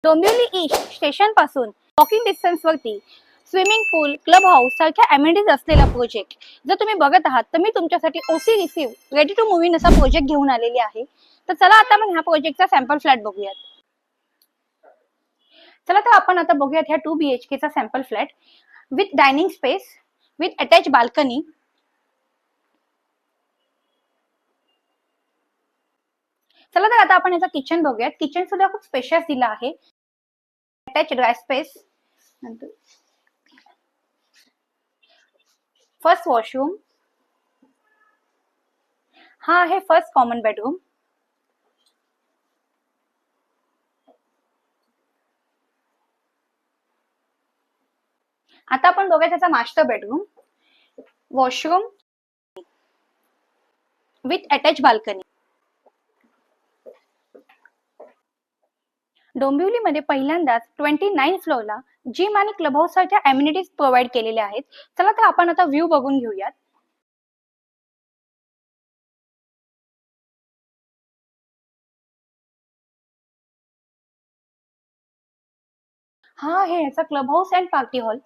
Dombivli east station पासून walking distance वरती swimming pool, club house सारख्या अमेनिटीज असलेला प्रोजेक्ट जर तुम्ही बघत आहात तर मी तुमच्यासाठी OC receive ready to move in असा प्रोजेक्ट घेऊन आलेली आहे. तर चला आता आपण ह्या प्रोजेक्टचा सॅम्पल फ्लॅट बघूयात. चला तर आपण आता बघूयात ह्या 2 BHK चा sample flat with dining space, with attach balcony. चला तर आता आपण याचा किचन बघूयात. किचन सुद्धा खूप स्पेशियस दिला आहे. Attach dry space, first washroom, हा आहे फर्स्ट कॉमन बेडरूम. आता आपण बघूया त्याचा master bedroom, washroom with attach balcony. डोंबिवलीमध्ये पहिल्यांदाच 29 फ्लोअरला जिम आणि क्लब हाऊस सारख्या अम्युनिटीज प्रोव्हाइड केलेल्या आहेत. चला तर आपण आता व्ह्यू बघून घेऊयात. हा आहे याचा club house and party hall.